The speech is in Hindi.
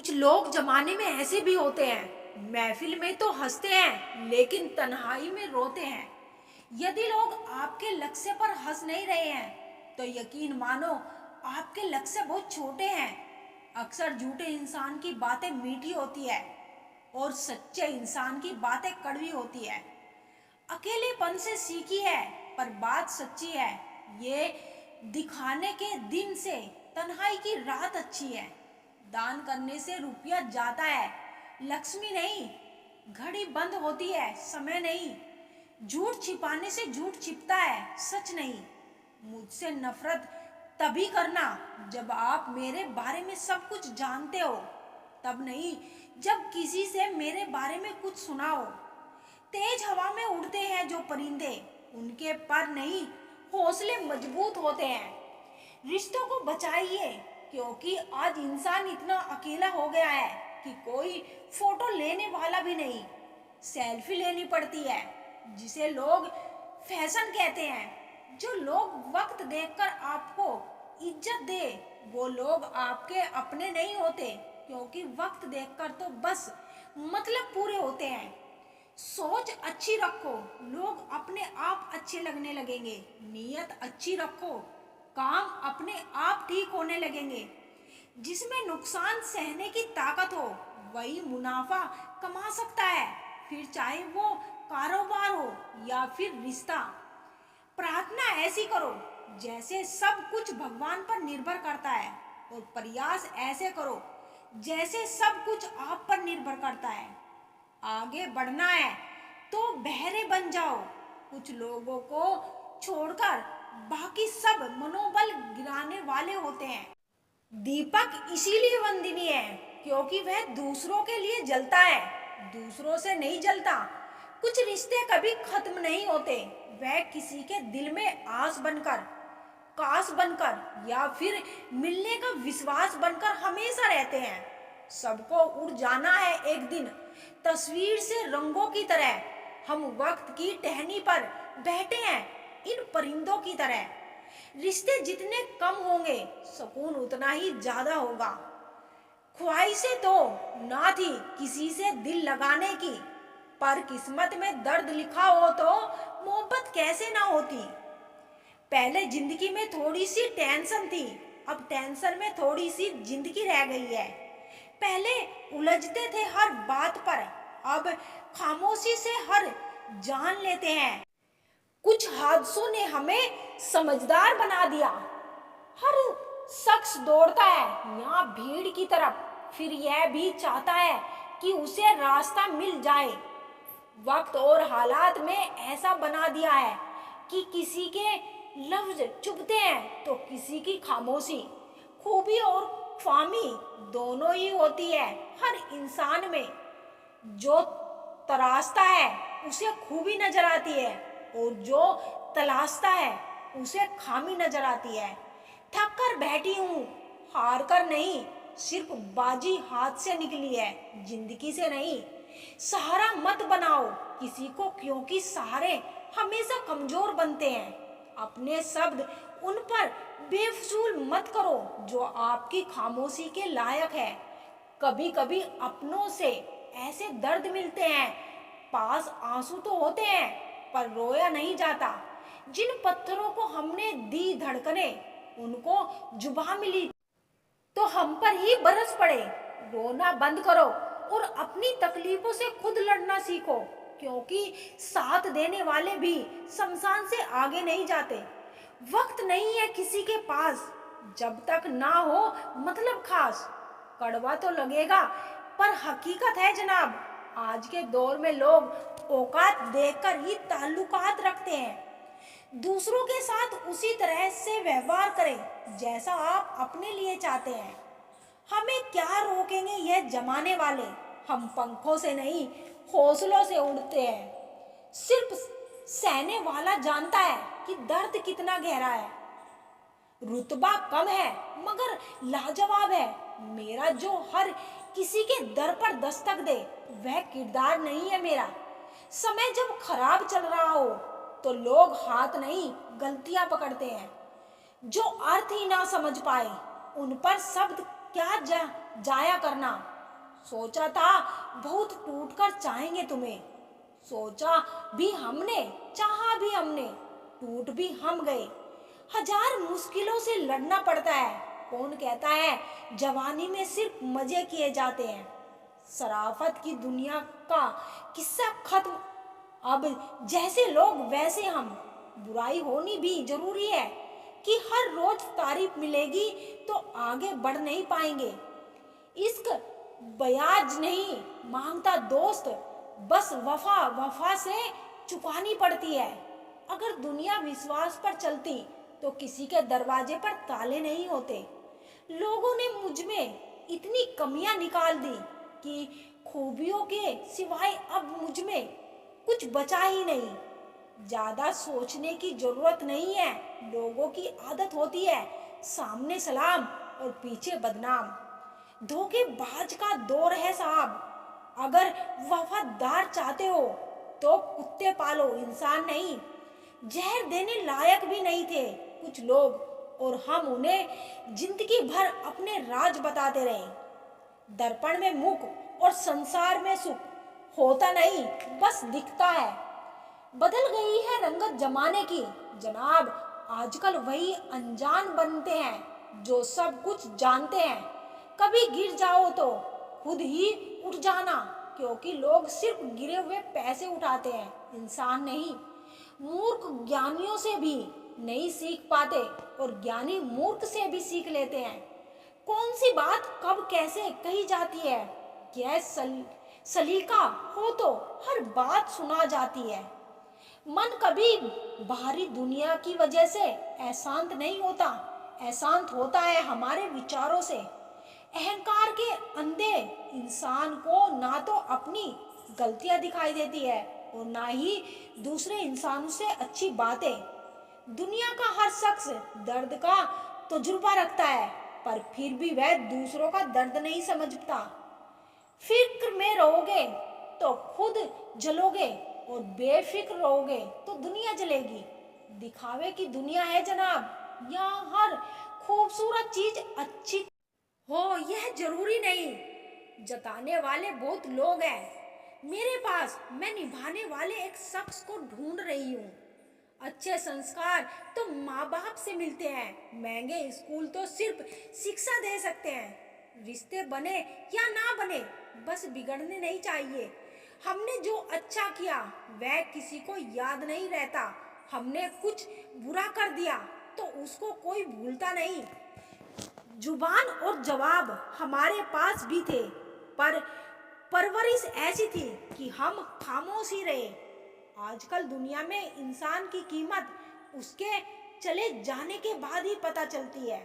कुछ लोग जमाने में ऐसे भी होते हैं, महफिल में तो हंसते हैं लेकिन तन्हाई में रोते हैं। यदि लोग आपके लक्ष्य पर हंस नहीं रहे हैं तो यकीन मानो आपके लक्ष्य बहुत छोटे हैं। अक्सर झूठे इंसान की बातें मीठी होती है और सच्चे इंसान की बातें कड़वी होती है। अकेलेपन से सीखी है पर बात सच्ची है। ये दिखाने के दिन से तन्हाई की रात अच्छी है। दान करने से रुपया जाता है, लक्ष्मी नहीं। घड़ी बंद होती है, समय नहीं। झूठ छिपाने से झूठ छिपता है, सच नहीं। मुझसे नफरत तभी करना जब आप मेरे बारे में सब कुछ जानते हो, तब नहीं जब किसी से मेरे बारे में कुछ सुना हो। तेज हवा में उड़ते हैं जो परिंदे, उनके पर नहीं हौसले मजबूत होते हैं। रिश्तों को बचाइए क्योंकि आज इंसान इतना अकेला हो गया है कि कोई फोटो लेने वाला भी नहीं। सेल्फी लेनी पड़ती है जिसे लोग फैशन कहते हैं। जो लोग वक्त देखकर आपको इज्जत दे वो लोग आपके अपने नहीं होते, क्योंकि वक्त देखकर तो बस मतलब पूरे होते हैं। सोच अच्छी रखो, लोग अपने आप अच्छे लगने लगेंगे। नीयत अच्छी रखो, काम अपने आप ठीक होने लगेंगे। जिसमें नुकसान सहने की ताकत हो वही मुनाफा कमा सकता है, फिर चाहे वो कारोबार हो या फिर रिश्ता। प्रार्थना ऐसी करो जैसे सब कुछ भगवान पर निर्भर करता है, और प्रयास ऐसे करो जैसे सब कुछ आप पर निर्भर करता है। आगे बढ़ना है तो बहरे बन जाओ। कुछ लोगों को छोड़कर बाकी सब मनोबल गिराने वाले होते हैं। दीपक इसीलिए वंदनीय है क्योंकि वह दूसरों के लिए जलता है, दूसरों से नहीं जलता। कुछ रिश्ते कभी खत्म नहीं होते, वह किसी के दिल में आस बनकर, काश बनकर या फिर मिलने का विश्वास बनकर हमेशा रहते हैं। सबको उड़ जाना है एक दिन, तस्वीर से रंगों की तरह। हम वक्त की टहनी पर बैठे हैं इन परिंदों की तरह। रिश्ते जितने कम होंगे सुकून उतना ही ज्यादा होगा। ख्वाहिशें तो ना थी किसी से दिल लगाने की, पर किस्मत में दर्द लिखा हो तो मोहब्बत कैसे ना होती। पहले जिंदगी में थोड़ी सी टेंशन थी, अब टेंशन में थोड़ी सी जिंदगी रह गई है। पहले उलझते थे हर बात पर, अब खामोशी से हर जान लेते हैं। कुछ हादसों ने हमें समझदार बना दिया। हर शख्स दौड़ता है यहाँ भीड़ की तरफ, फिर यह भी चाहता है कि उसे रास्ता मिल जाए। वक्त और हालात में ऐसा बना दिया है कि किसी के लफ्ज चुभते हैं तो किसी की खामोशी। खूबी और खामी दोनों ही होती है हर इंसान में। जो तराशता है उसे खूबी नजर आती है, और जो तलाशता है उसे खामी नजर आती है। थक कर बैठी हूँ, हार कर नहीं, सिर्फ बाजी हाथ से निकली है, जिंदगी से नहीं। सहारा मत बनाओ किसी को क्योंकि सहारे हमेशा कमजोर बनते हैं। अपने शब्द उन पर बेफजूल मत करो जो आपकी खामोशी के लायक है। कभी कभी अपनों से ऐसे दर्द मिलते हैं, पास आंसू तो होते हैं पर रोया नहीं जाता। जिन पत्थरों को हमने दी धड़कने उनको जुबान मिली तो हम पर ही बरस पड़े। रोना बंद करो और अपनी तकलीफों से खुद लड़ना सीखो, क्योंकि साथ देने वाले भी शमशान से आगे नहीं जाते। वक्त नहीं है किसी के पास जब तक ना हो मतलब खास। कड़वा तो लगेगा पर हकीकत है जनाब, आज के दौर में लोग औकात देखकर ही ताल्लुकात रखते हैं। दूसरों के साथ उसी तरह से व्यवहार करें जैसा आप अपने लिए चाहते हैं। हमें क्या रोकेंगे यह जमाने वाले, हम पंखों से नहीं हौसलों से उड़ते हैं। सिर्फ सहने वाला जानता है कि दर्द कितना गहरा है। रुतबा कम है मगर लाजवाब है मेरा, जो हर किसी के दर पर दस्तक दे वह किरदार नहीं है मेरा। समय जब खराब चल रहा हो तो लोग हाथ नहीं गलतियां पकड़ते हैं। जो अर्थ ही ना समझ पाए उन पर शब्द क्या जाया करना। सोचा था बहुत टूट कर चाहेंगे तुम्हें, सोचा भी हमने, चाहा भी हमने, टूट भी हम गए। हजार मुश्किलों से लड़ना पड़ता है। कौन कहता है जवानी में सिर्फ मजे किए जाते हैं। शराफत की दुनिया का किस्सा खत्म। अब जैसे लोग वैसे हम। बुराई होनी भी जरूरी है कि हर रोज तारीफ मिलेगी तो आगे बढ़ नहीं पाएंगे। इश्क ब्याज नहीं मांगता दोस्त, बस वफा वफा से चुकानी पड़ती है। अगर दुनिया विश्वास पर चलती तो किसी के दरवाजे पर ताले नहीं होते। लोगों ने मुझ में इतनी कमियां निकाल दी कि खूबियों के सिवाय अब मुझ में कुछ बचा ही नहीं। ज्यादा सोचने की जरूरत नहीं है। लोगों की आदत होती है सामने सलाम और पीछे बदनाम। धोखेबाज का दौर है साहब। अगर वफादार चाहते हो तो कुत्ते पालो, इंसान नहीं। जहर देने लायक भी नहीं थे कुछ लोग और हम उन्हें जिंदगी भर अपने राज बताते रहे। दर्पण में मुख और संसार में सुख होता नहीं, बस दिखता है। बदल गई है रंगत जमाने की जनाब। आजकल वही अनजान बनते हैं जो सब कुछ जानते हैं। कभी गिर जाओ तो खुद ही उठ जाना, क्योंकि लोग सिर्फ गिरे हुए पैसे उठाते हैं, इंसान नहीं। मूर्ख ज्ञानियों से भी नहीं सीख पाते और ज्ञानी मूर्ख से भी सीख लेते हैं। कौन सी बात कब कैसे कही जाती है, यह सलीका हो तो हर बात सुना जाती है। मन कभी बाहरी दुनिया की वजह से अशांत नहीं होता, अशांत होता है हमारे विचारों से। अहंकार के अंधे इंसान को ना तो अपनी गलतियां दिखाई देती है और ना ही दूसरे इंसानों से अच्छी बातें। दुनिया का हर शख्स दर्द का तजुर्बा रखता है, पर फिर भी वह दूसरों का दर्द नहीं समझता। फिक्र में रहोगे तो खुद जलोगे और बेफिक्र रहोगे तो दुनिया जलेगी। दिखावे की दुनिया है जनाब। यहाँ हर खूबसूरत चीज अच्छी हो यह जरूरी नहीं। जताने वाले बहुत लोग हैं मेरे पास। मैं निभाने वाले एक शख्स को ढूंढ रही हूँ। अच्छे संस्कार तो माँ बाप से मिलते हैं, महंगे स्कूल तो सिर्फ शिक्षा दे सकते हैं। रिश्ते बने या ना बने बस बिगड़ने नहीं चाहिए। हमने जो अच्छा किया वह किसी को याद नहीं रहता। हमने कुछ बुरा कर दिया तो उसको कोई भूलता नहीं। जुबान और जवाब हमारे पास भी थे, पर परवरिश ऐसी थी कि हम खामोश ही रहे। आजकल दुनिया में इंसान की कीमत उसके चले जाने के बाद ही पता चलती है।